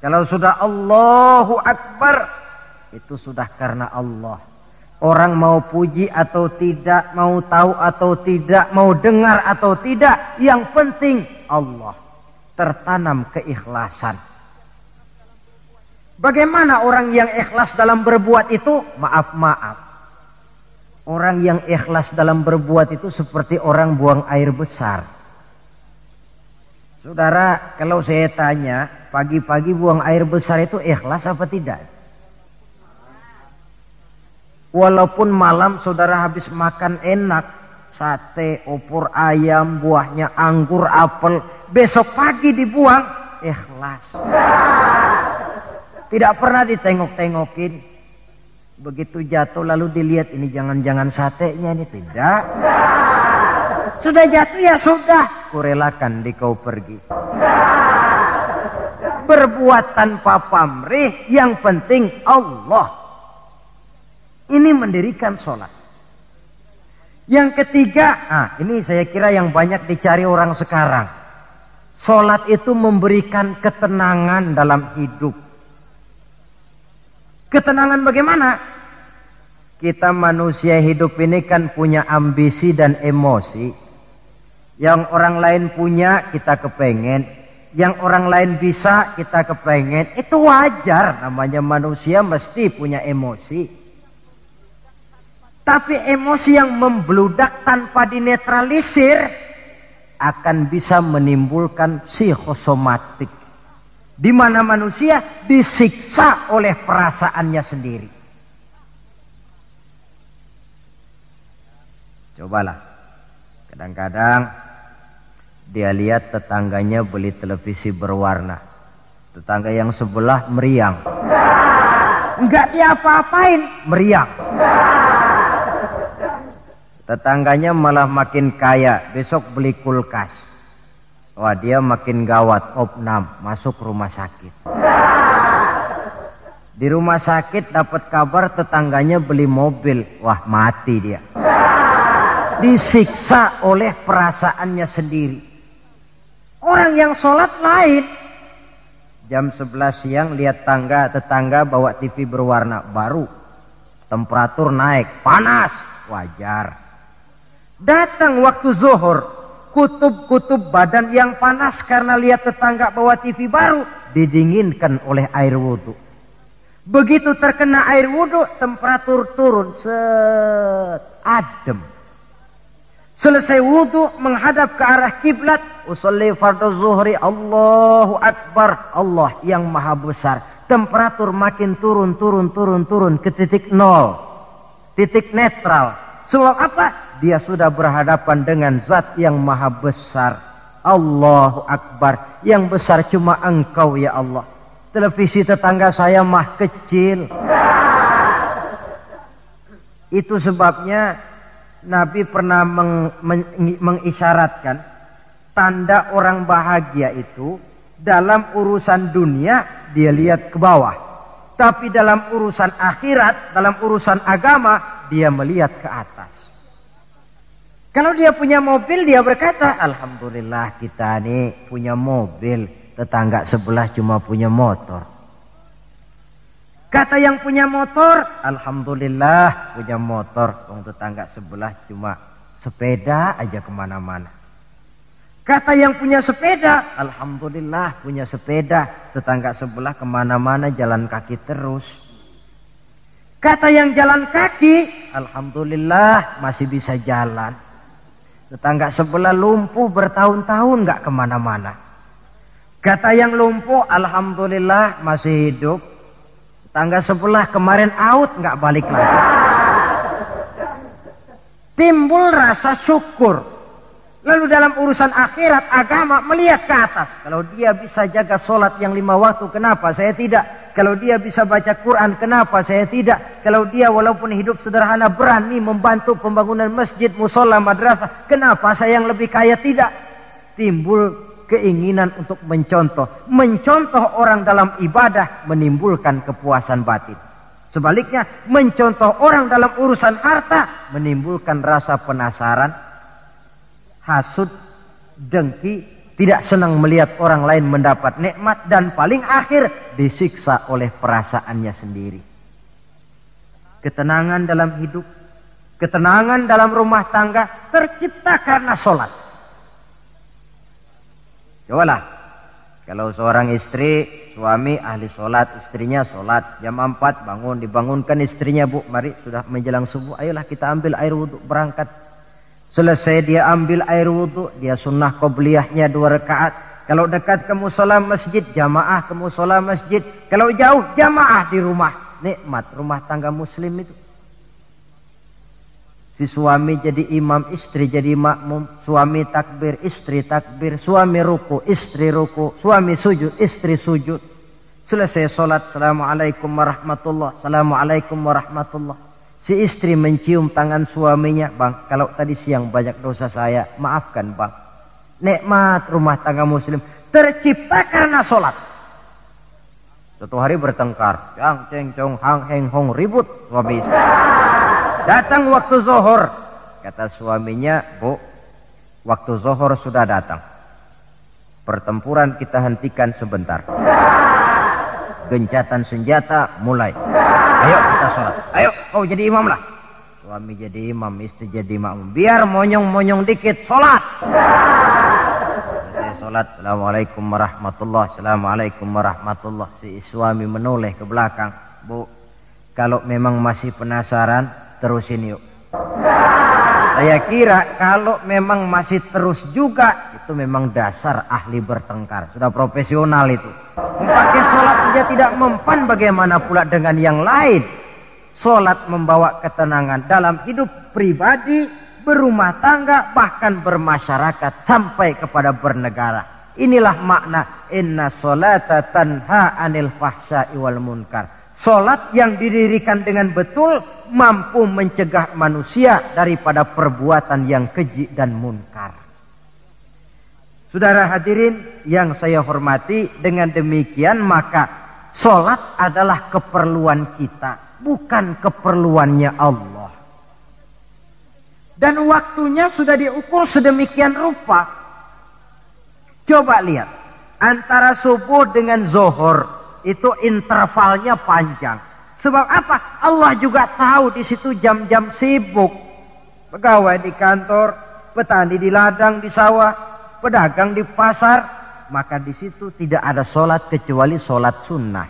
Kalau sudah Allahu Akbar, itu sudah karena Allah. Orang mau puji atau tidak, mau tahu atau tidak, mau dengar atau tidak, yang penting Allah. Tertanam keikhlasan. Bagaimana orang yang ikhlas dalam berbuat itu? Maaf-maaf. Orang yang ikhlas dalam berbuat itu seperti orang buang air besar. Saudara, kalau saya tanya, pagi-pagi buang air besar itu ikhlas apa tidak? Walaupun malam saudara habis makan enak, sate, opor ayam, buahnya anggur, apel, besok pagi dibuang, ikhlas. Tidak pernah ditengok-tengokin. Begitu jatuh lalu dilihat, ini jangan-jangan satenya ini, tidak. Sudah jatuh ya sudah, kurelakan dikau pergi. Berbuat tanpa pamrih, yang penting Allah. Ini mendirikan sholat. Yang ketiga, ini saya kira yang banyak dicari orang sekarang. Sholat itu memberikan ketenangan dalam hidup. Ketenangan bagaimana? Kita manusia hidup ini kan punya ambisi dan emosi. Yang orang lain punya, kita kepengen. Yang orang lain bisa, kita kepengen. Itu wajar, namanya manusia mesti punya emosi. Tapi emosi yang membludak tanpa dinetralisir akan bisa menimbulkan psikosomatik. Di mana manusia disiksa oleh perasaannya sendiri. Cobalah. Kadang-kadang dia lihat tetangganya beli televisi berwarna. Tetangga yang sebelah meriang. Enggak dia apa-apain, meriang. Tetangganya malah makin kaya, besok beli kulkas. Wah, dia makin gawat, opnam, masuk rumah sakit. Di rumah sakit dapat kabar tetangganya beli mobil. Wah, mati dia. Disiksa oleh perasaannya sendiri. Orang yang sholat lain. Jam 11 siang lihat tetangga bawa TV berwarna baru. Temperatur naik, panas, wajar. Datang waktu zuhur, kutub-kutub badan yang panas karena lihat tetangga bawa TV baru, didinginkan oleh air wudhu. Begitu terkena air wudhu, temperatur turun, adem. Selesai wudhu menghadap ke arah kiblat, usolli fardhu zuhri, Allahu Akbar, Allah yang maha besar. Temperatur makin turun ke titik nol, titik netral. Sebab apa? Dia sudah berhadapan dengan zat yang maha besar. Allahu Akbar, yang besar cuma Engkau ya Allah. Televisi tetangga saya mah kecil. Itu sebabnya Nabi pernah mengisyaratkan tanda orang bahagia itu dalam urusan dunia dia lihat ke bawah, tapi dalam urusan akhirat, dalam urusan agama dia melihat ke atas. Kalau dia punya mobil dia berkata, alhamdulillah kita nih punya mobil, tetangga sebelah cuma punya motor. Kata yang punya motor, alhamdulillah punya motor. Orang tetangga sebelah cuma sepeda aja kemana-mana. Kata yang punya sepeda, alhamdulillah punya sepeda. Tetangga sebelah kemana-mana jalan kaki terus. Kata yang jalan kaki, alhamdulillah masih bisa jalan. Tetangga sebelah lumpuh bertahun-tahun nggak kemana-mana. Kata yang lumpuh, alhamdulillah masih hidup. Tetangga sebelah kemarin out nggak balik lagi. Timbul rasa syukur. Lalu dalam urusan akhirat, agama melihat ke atas. Kalau dia bisa jaga sholat yang 5 waktu, kenapa saya tidak? Kalau dia bisa baca Quran, kenapa saya tidak? Kalau dia walaupun hidup sederhana berani membantu pembangunan masjid, musola, madrasah, kenapa saya yang lebih kaya tidak? Timbul keinginan untuk mencontoh. Mencontoh orang dalam ibadah menimbulkan kepuasan batin. Sebaliknya, mencontoh orang dalam urusan harta menimbulkan rasa penasaran, hasud, dengki, tidak senang melihat orang lain mendapat nikmat, dan paling akhir disiksa oleh perasaannya sendiri. Ketenangan dalam hidup, ketenangan dalam rumah tangga tercipta karena sholat. Cobalah, kalau seorang istri, suami ahli sholat, istrinya sholat, jam 4 bangun, dibangunkan istrinya, bu, mari sudah menjelang subuh, ayolah kita ambil air wudhu berangkat. Selesai dia ambil air wudhu, dia sunnah qobliyahnya 2 rakaat. Kalau dekat ke musola masjid, jamaah ke musola masjid. Kalau jauh, jamaah di rumah. Nikmat rumah tangga muslim itu. Si suami jadi imam, istri jadi makmum. Suami takbir, istri takbir. Suami ruku, istri ruku. Suami sujud, istri sujud. Selesai sholat, assalamualaikum warahmatullah, assalamualaikum warahmatullah. Si istri mencium tangan suaminya, bang, kalau tadi siang banyak dosa saya, maafkan bang. Nikmat rumah tangga muslim tercipta karena sholat. Suatu hari bertengkar, jang ceng cong hang heng hong, ribut suami istri. Datang waktu zuhur, kata suaminya, bu, waktu zuhur sudah datang. Pertempuran kita hentikan sebentar. Gencatan senjata mulai. Ayo kita sholat. Ayo kau jadi imam lah. Suami jadi imam, istri jadi makmum. Biar monyong-monyong dikit, sholat. Selesai sholat, assalamualaikum warahmatullah, assalamualaikum warahmatullah. Si suami menoleh ke belakang. Bu, kalau memang masih penasaran, terusin yuk. Saya kira kalau memang masih terus juga, itu memang dasar ahli bertengkar. Sudah profesional itu. Pakai sholat saja tidak mempan, bagaimana pula dengan yang lain. Sholat membawa ketenangan dalam hidup pribadi, berumah tangga, bahkan bermasyarakat sampai kepada bernegara. Inilah makna inna sholata tanha anil fahsya'i wal munkar. Sholat yang didirikan dengan betul mampu mencegah manusia daripada perbuatan yang keji dan munkar. Saudara hadirin yang saya hormati, dengan demikian maka sholat adalah keperluan kita, bukan keperluannya Allah. Dan waktunya sudah diukur sedemikian rupa. Coba lihat, antara subuh dengan zuhur itu intervalnya panjang. Sebab apa? Allah juga tahu di situ jam-jam sibuk. Pegawai di kantor, petani di ladang, di sawah, pedagang di pasar, maka di situ tidak ada sholat kecuali sholat sunnah.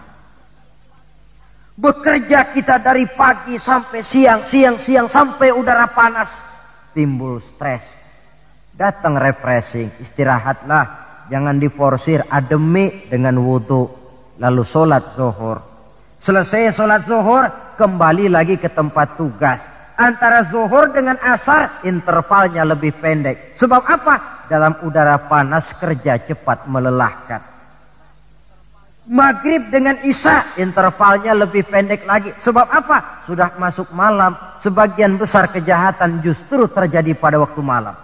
Bekerja kita dari pagi sampai siang, siang sampai udara panas, timbul stres. Datang refreshing, istirahatlah, jangan diforsir, ademi dengan wudhu, lalu sholat zuhur. Selesai sholat zuhur, kembali lagi ke tempat tugas. Antara zuhur dengan asar intervalnya lebih pendek. Sebab apa? Dalam udara panas kerja cepat melelahkan. Maghrib dengan isya intervalnya lebih pendek lagi. Sebab apa? Sudah masuk malam. Sebagian besar kejahatan justru terjadi pada waktu malam.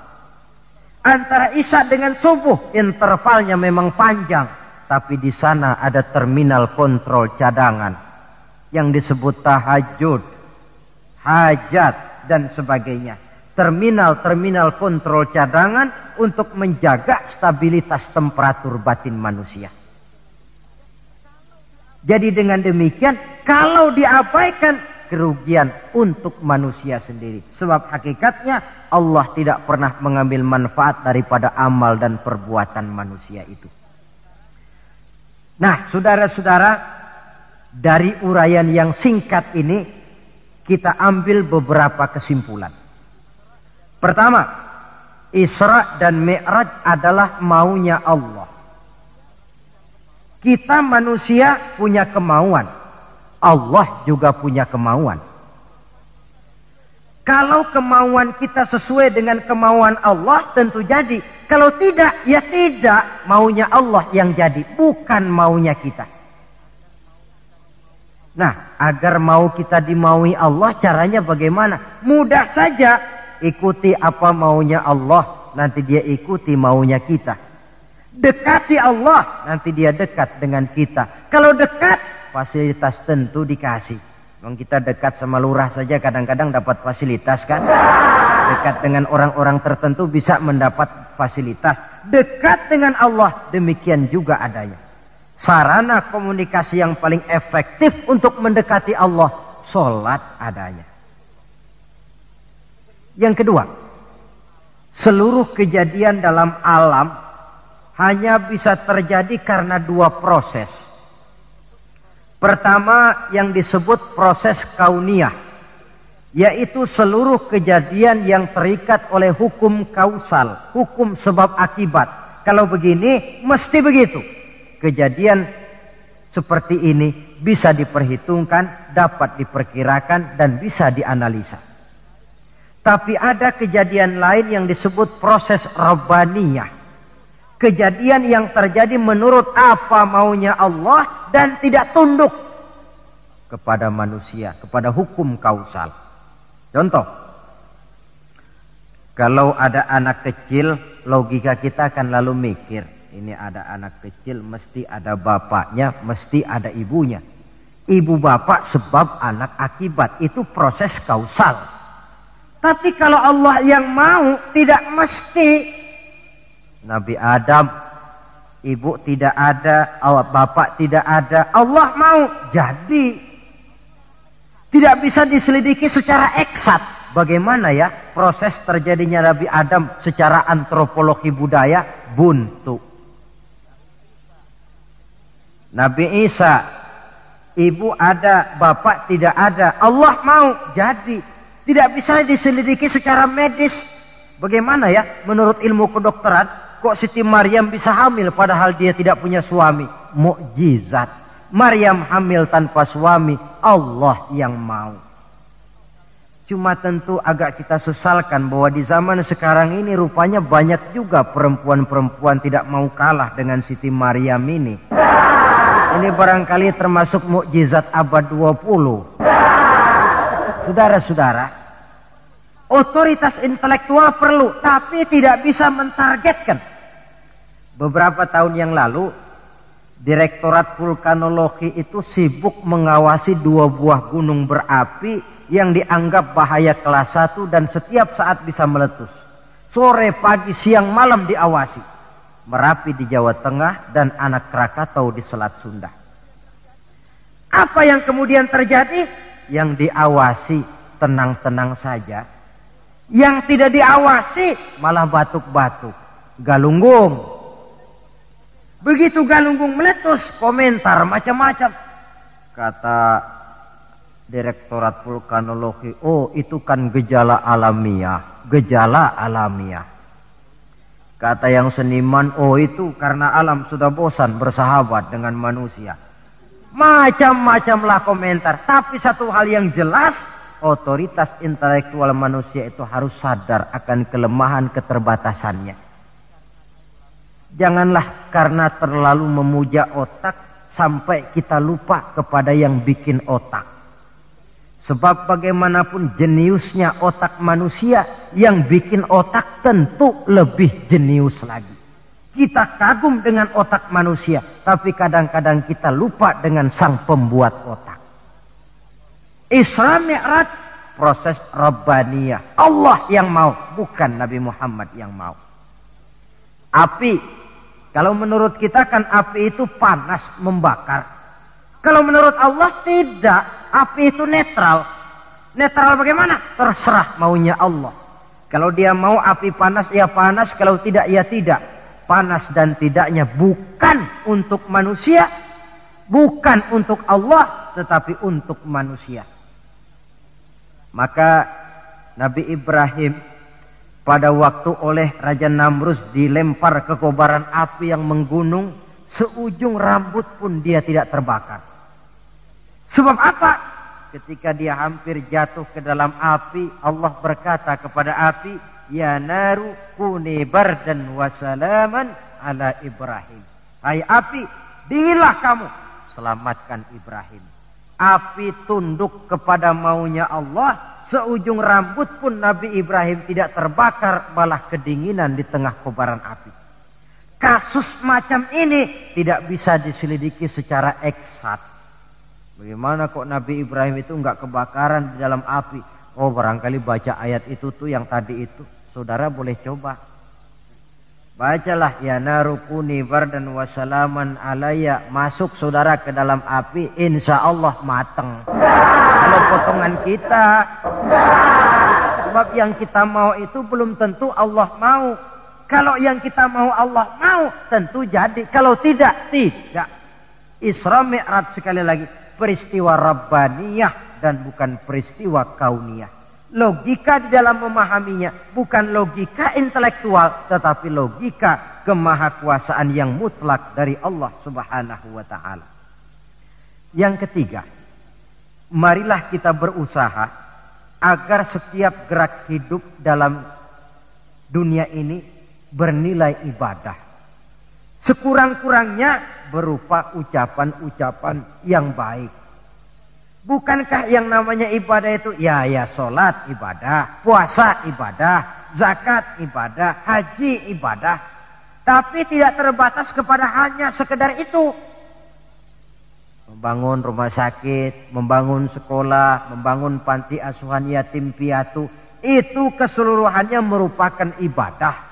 Antara isya dengan subuh intervalnya memang panjang, tapi di sana ada terminal kontrol cadangan yang disebut tahajud, hajat dan sebagainya. Terminal-terminal kontrol cadangan untuk menjaga stabilitas temperatur batin manusia. Jadi dengan demikian, kalau diabaikan, kerugian untuk manusia sendiri. Sebab hakikatnya Allah tidak pernah mengambil manfaat daripada amal dan perbuatan manusia itu. Nah, saudara-saudara, dari uraian yang singkat ini, kita ambil beberapa kesimpulan. Pertama, Isra dan Mi'raj adalah maunya Allah. Kita manusia punya kemauan, Allah juga punya kemauan. Kalau kemauan kita sesuai dengan kemauan Allah, tentu jadi. Kalau tidak, ya tidak. Maunya Allah yang jadi, bukan maunya kita. Nah, agar mau kita dimaui Allah, caranya bagaimana? Mudah saja. Ikuti apa maunya Allah, nanti dia ikuti maunya kita. Dekati Allah, nanti dia dekat dengan kita. Kalau dekat, fasilitas tentu dikasih. Kita dekat sama lurah saja kadang-kadang dapat fasilitas kan. Dekat dengan orang-orang tertentu bisa mendapat fasilitas. Dekat dengan Allah demikian juga adanya. Sarana komunikasi yang paling efektif untuk mendekati Allah, sholat adanya. Yang kedua, seluruh kejadian dalam alam hanya bisa terjadi karena dua proses. Pertama yang disebut proses kauniyah, yaitu seluruh kejadian yang terikat oleh hukum kausal, hukum sebab akibat. Kalau begini mesti begitu. Kejadian seperti ini bisa diperhitungkan, dapat diperkirakan dan bisa dianalisa. Tapi ada kejadian lain yang disebut proses rabbaniyah. Kejadian yang terjadi menurut apa maunya Allah dan tidak tunduk kepada manusia, kepada hukum kausal. Contoh, kalau ada anak kecil, logika kita akan lalu mikir, ini ada anak kecil, mesti ada bapaknya, mesti ada ibunya. Ibu bapak sebab anak akibat, itu proses kausal. Tapi kalau Allah yang mau, tidak mesti. Nabi Adam, ibu tidak ada, bapak tidak ada, Allah mau jadi. Tidak bisa diselidiki secara eksat. Bagaimana ya proses terjadinya Nabi Adam secara antropologi budaya? Buntu. Nabi Isa, ibu ada, bapak tidak ada, Allah mau jadi. Tidak bisa diselidiki secara medis. Bagaimana ya menurut ilmu kedokteran? Kok Siti Maryam bisa hamil padahal dia tidak punya suami? Mukjizat. Maryam hamil tanpa suami, Allah yang mau. Cuma tentu agak kita sesalkan bahwa di zaman sekarang ini rupanya banyak juga perempuan-perempuan tidak mau kalah dengan Siti Maryam ini. Ini barangkali termasuk mukjizat abad 20. Saudara-saudara, otoritas intelektual perlu, tapi tidak bisa mentargetkan. Beberapa tahun yang lalu, Direktorat Vulkanologi itu sibuk mengawasi 2 buah gunung berapi yang dianggap bahaya kelas 1 dan setiap saat bisa meletus. Sore, pagi, siang, malam diawasi. Merapi di Jawa Tengah dan Anak Krakatau di Selat Sunda. Apa yang kemudian terjadi? Yang diawasi tenang-tenang saja. Yang tidak diawasi malah batuk-batuk. Galunggung. Begitu Galunggung meletus, komentar macam-macam. Kata Direktorat Vulkanologi, oh itu kan gejala alamiah. Gejala alamiah. Kata yang seniman, oh itu karena alam sudah bosan bersahabat dengan manusia. Macam-macamlah komentar. Tapi satu hal yang jelas, otoritas intelektual manusia itu harus sadar akan kelemahan keterbatasannya. Janganlah karena terlalu memuja otak sampai kita lupa kepada yang bikin otak. Sebab bagaimanapun jeniusnya otak manusia, yang bikin otak tentu lebih jenius lagi. Kita kagum dengan otak manusia, tapi kadang-kadang kita lupa dengan sang pembuat otak. Isra Mi'raj proses rabbaniyah. Allah yang mau, bukan Nabi Muhammad yang mau. Api, kalau menurut kita kan api itu panas membakar. Kalau menurut Allah tidak, api itu netral. Netral bagaimana? Terserah maunya Allah. Kalau dia mau api panas, ya panas. Kalau tidak, ya tidak. Panas dan tidaknya bukan untuk manusia, bukan untuk Allah, tetapi untuk manusia. Maka Nabi Ibrahim pada waktu oleh Raja Namrus dilempar ke kobaran api yang menggunung, seujung rambut pun dia tidak terbakar. Sebab apa? Ketika dia hampir jatuh ke dalam api, Allah berkata kepada api, ya naru kuni bardan wa salaman ala Ibrahim. Hai api, dinginlah kamu, selamatkan Ibrahim. Api tunduk kepada maunya Allah, seujung rambut pun Nabi Ibrahim tidak terbakar, malah kedinginan di tengah kobaran api. Kasus macam ini tidak bisa diselidiki secara eksat. Bagaimana kok Nabi Ibrahim itu enggak kebakaran di dalam api? Oh, barangkali baca ayat itu tuh yang tadi itu. Saudara boleh coba. Bacalah ya narukuni bardan wasalaman alaya. Masuk saudara ke dalam api, insya Allah mateng. Kalau potongan kita, sebab yang kita mau itu belum tentu Allah mau. Kalau yang kita mau Allah mau, tentu jadi. Kalau tidak, tidak. Isra Mi'raj sekali lagi peristiwa Rabbaniyah dan bukan peristiwa kauniyah. Logika di dalam memahaminya bukan logika intelektual, tetapi logika kemahakuasaan yang mutlak dari Allah Subhanahu wa ta'ala. Yang ketiga, marilah kita berusaha agar setiap gerak hidup dalam dunia ini bernilai ibadah. Sekurang-kurangnya berupa ucapan-ucapan yang baik. Bukankah yang namanya ibadah itu ya sholat ibadah, puasa ibadah, zakat ibadah, haji ibadah. Tapi tidak terbatas kepada hanya sekedar itu. Membangun rumah sakit, membangun sekolah, membangun panti asuhan yatim piatu, itu keseluruhannya merupakan ibadah.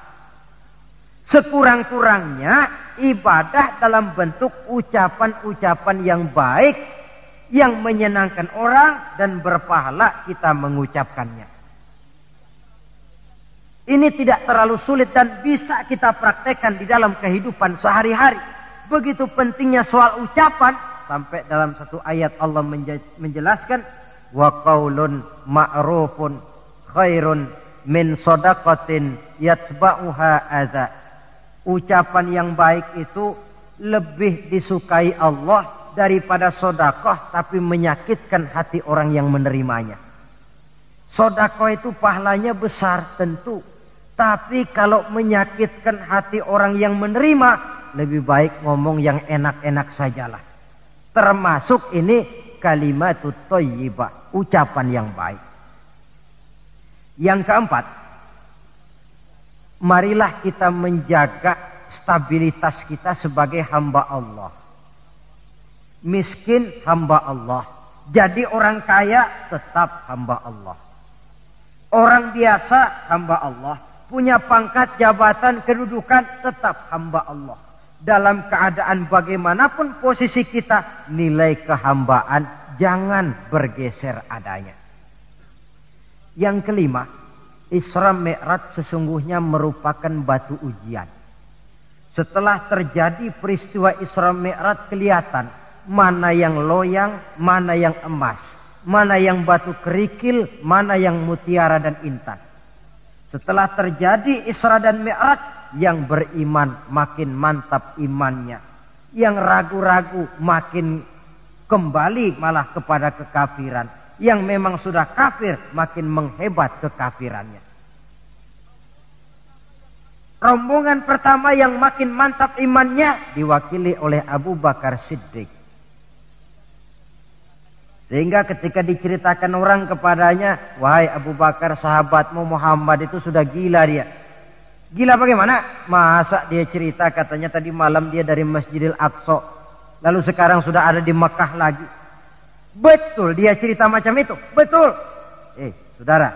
Sekurang-kurangnya ibadah dalam bentuk ucapan-ucapan yang baik, yang menyenangkan orang dan berpahala kita mengucapkannya. Ini tidak terlalu sulit dan bisa kita praktekkan di dalam kehidupan sehari-hari. Begitu pentingnya soal ucapan, sampai dalam satu ayat Allah menjelaskan, wa qaulun ma'rufun khairun min shadaqatin yatba'uha adza. Ucapan yang baik itu lebih disukai Allah daripada sedekah tapi menyakitkan hati orang yang menerimanya. Sedekah itu pahalanya besar tentu, tapi kalau menyakitkan hati orang yang menerima, lebih baik ngomong yang enak-enak sajalah. Termasuk ini kalimatut thayyibah, ucapan yang baik. Yang keempat, marilah kita menjaga stabilitas kita sebagai hamba Allah. Miskin hamba Allah, jadi orang kaya tetap hamba Allah. Orang biasa hamba Allah, punya pangkat, jabatan, kedudukan tetap hamba Allah. Dalam keadaan bagaimanapun posisi kita, nilai kehambaan jangan bergeser adanya. Yang kelima, Isra Mi'raj sesungguhnya merupakan batu ujian. Setelah terjadi peristiwa Isra Mi'raj kelihatan mana yang loyang, mana yang emas, mana yang batu kerikil, mana yang mutiara dan intan. Setelah terjadi Isra dan Mi'raj, yang beriman makin mantap imannya, yang ragu-ragu makin kembali malah kepada kekafiran, yang memang sudah kafir makin menghebat kekafirannya. Rombongan pertama yang makin mantap imannya diwakili oleh Abu Bakar Siddiq. Sehingga ketika diceritakan orang kepadanya, wahai Abu Bakar, sahabatmu Muhammad itu sudah gila dia. Gila bagaimana? Masa dia cerita katanya tadi malam dia dari Masjidil Aqsa, lalu sekarang sudah ada di Mekah lagi. Betul dia cerita macam itu? Betul. Saudara,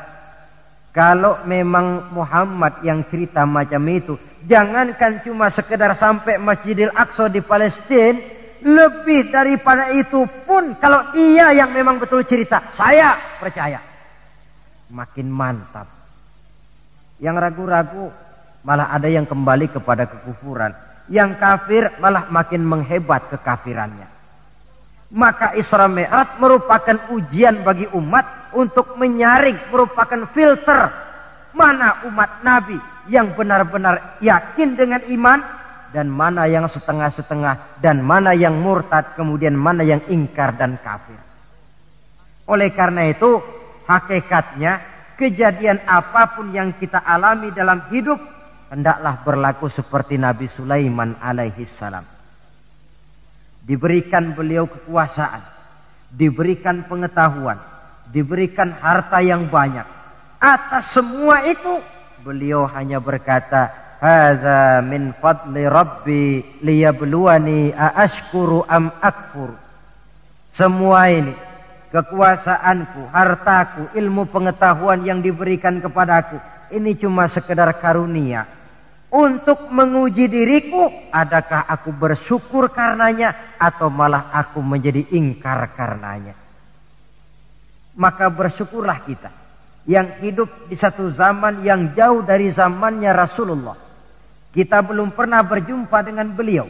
kalau memang Muhammad yang cerita macam itu, jangankan cuma sekedar sampai Masjidil Aqsa di Palestina, lebih daripada itu pun kalau dia yang memang betul cerita, saya percaya. Makin mantap. Yang ragu-ragu malah ada yang kembali kepada kekufuran. Yang kafir malah makin menghebat kekafirannya. Maka Isra Mi'raj merupakan ujian bagi umat untuk menyaring, merupakan filter mana umat Nabi yang benar-benar yakin dengan iman dan mana yang setengah-setengah dan mana yang murtad, kemudian mana yang ingkar dan kafir. Oleh karena itu, hakikatnya kejadian apapun yang kita alami dalam hidup hendaklah berlaku seperti Nabi Sulaiman alaihi salam. Diberikan beliau kekuasaan, diberikan pengetahuan, diberikan harta yang banyak. Atas semua itu beliau hanya berkata, "Hadza min fadli Rabbi liyabluwani aashkuru am akfur." Semua ini, kekuasaanku, hartaku, ilmu pengetahuan yang diberikan kepadaku, ini cuma sekedar karunia untuk menguji diriku, adakah aku bersyukur karenanya atau malah aku menjadi ingkar karenanya. Maka bersyukurlah kita yang hidup di satu zaman yang jauh dari zamannya Rasulullah. Kita belum pernah berjumpa dengan beliau,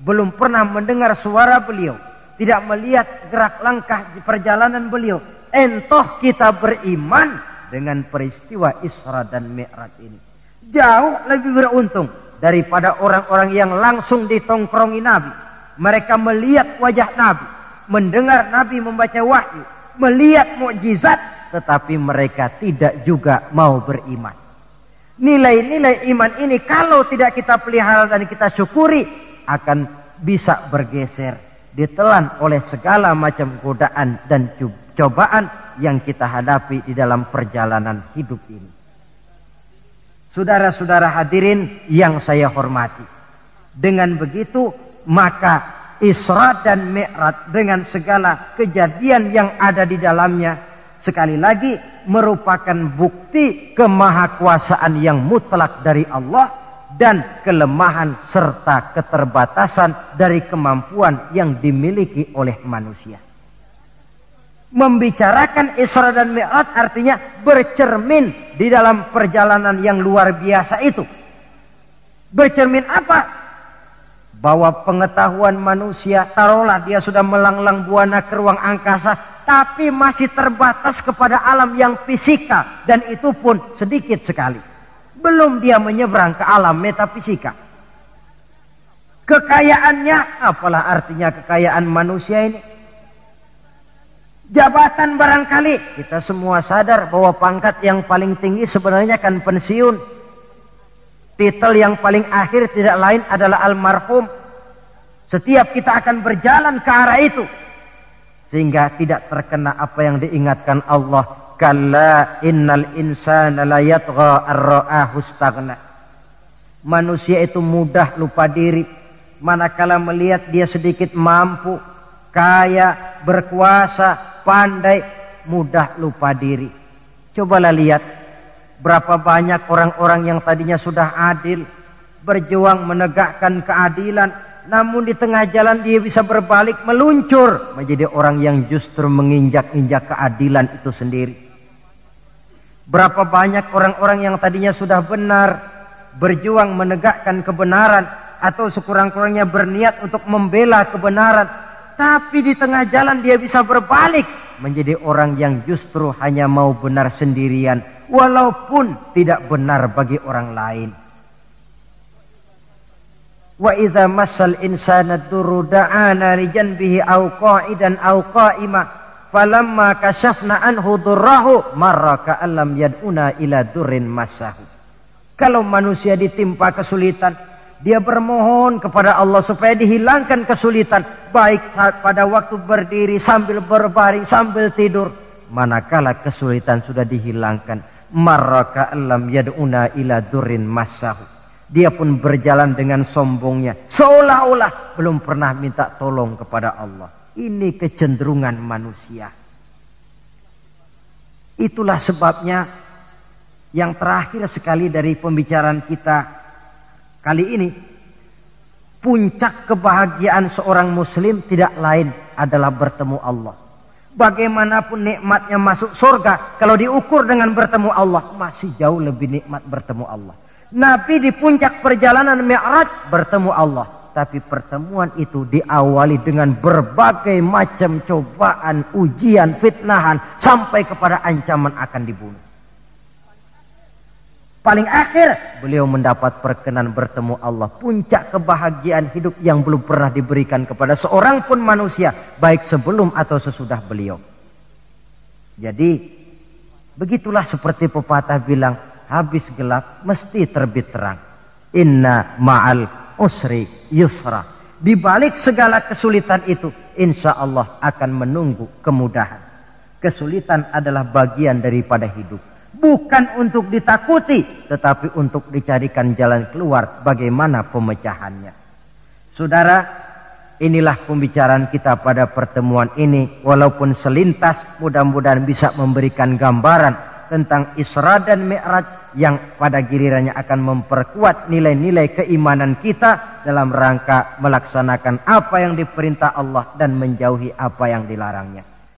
belum pernah mendengar suara beliau, tidak melihat gerak langkah perjalanan beliau. Entoh kita beriman dengan peristiwa Isra dan Mi'raj ini. Jauh lebih beruntung daripada orang-orang yang langsung ditongkrongi Nabi. Mereka melihat wajah Nabi, mendengar Nabi membaca wahyu, melihat mukjizat, tetapi mereka tidak juga mau beriman. Nilai-nilai iman ini kalau tidak kita pelihara dan kita syukuri, akan bisa bergeser, ditelan oleh segala macam godaan dan cobaan yang kita hadapi di dalam perjalanan hidup ini. Saudara-saudara hadirin yang saya hormati, dengan begitu maka Isra dan Mi'raj dengan segala kejadian yang ada di dalamnya sekali lagi merupakan bukti kemahakuasaan yang mutlak dari Allah dan kelemahan serta keterbatasan dari kemampuan yang dimiliki oleh manusia. Membicarakan Isra dan Mi'raj artinya bercermin di dalam perjalanan yang luar biasa itu. Bercermin apa? Bahwa pengetahuan manusia, taruhlah dia sudah melanglang buana ke ruang angkasa, tapi masih terbatas kepada alam yang fisika, dan itu pun sedikit sekali. Belum dia menyeberang ke alam metafisika. Kekayaannya, apalah artinya kekayaan manusia ini? Jabatan barangkali, kita semua sadar bahwa pangkat yang paling tinggi sebenarnya kan pensiun. Titel yang paling akhir tidak lain adalah almarhum. Setiap kita akan berjalan ke arah itu, sehingga tidak terkena apa yang diingatkan Allah, kalla innal insana la yatgha ar-ra'ahu istaghna. Manusia itu mudah lupa diri manakala melihat dia sedikit mampu, kaya, berkuasa, pandai, mudah lupa diri. Cobalah lihat berapa banyak orang-orang yang tadinya sudah adil, berjuang menegakkan keadilan, namun di tengah jalan dia bisa berbalik, meluncur menjadi orang yang justru menginjak-injak keadilan itu sendiri. Berapa banyak orang-orang yang tadinya sudah benar, berjuang menegakkan kebenaran, atau sekurang-kurangnya berniat untuk membela kebenaran, tapi di tengah jalan dia bisa berbalik menjadi orang yang justru hanya mau benar sendirian, walaupun tidak benar bagi orang lain. Wa idza massal insana durru da'ana li janbihi aw qa'idan aw qa'ima falamma kashafna anhu durrahu marra ka'allam yad'una ila durrin massahu. Kalau manusia ditimpa kesulitan, dia bermohon kepada Allah supaya dihilangkan kesulitan, baik pada waktu berdiri, sambil berbaring, sambil tidur. Manakala kesulitan sudah dihilangkan, marra ka'allam yad'una ila durrin massahu, dia pun berjalan dengan sombongnya, seolah-olah belum pernah minta tolong kepada Allah. Ini kecenderungan manusia. Itulah sebabnya yang terakhir sekali dari pembicaraan kita kali ini, puncak kebahagiaan seorang muslim tidak lain adalah bertemu Allah. Bagaimanapun nikmatnya masuk surga, kalau diukur dengan bertemu Allah, masih jauh lebih nikmat bertemu Allah. Nabi di puncak perjalanan Mi'raj bertemu Allah. tapi pertemuan itu diawali dengan berbagai macam cobaan, ujian, fitnahan, sampai kepada ancaman akan dibunuh. Paling akhir beliau mendapat perkenan bertemu Allah. Puncak kebahagiaan hidup yang belum pernah diberikan kepada seorang pun manusia, baik sebelum atau sesudah beliau. Jadi begitulah seperti pepatah bilang, habis gelap mesti terbit terang. Inna ma'al usri yusra. Di balik segala kesulitan itu, insya Allah akan menunggu kemudahan. Kesulitan adalah bagian daripada hidup. Bukan untuk ditakuti, tetapi untuk dicarikan jalan keluar bagaimana pemecahannya. Saudara, inilah pembicaraan kita pada pertemuan ini. Walaupun selintas, mudah-mudahan bisa memberikan gambaran tentang Isra dan Mi'raj yang pada gilirannya akan memperkuat nilai-nilai keimanan kita dalam rangka melaksanakan apa yang diperintah Allah dan menjauhi apa yang dilarangnya.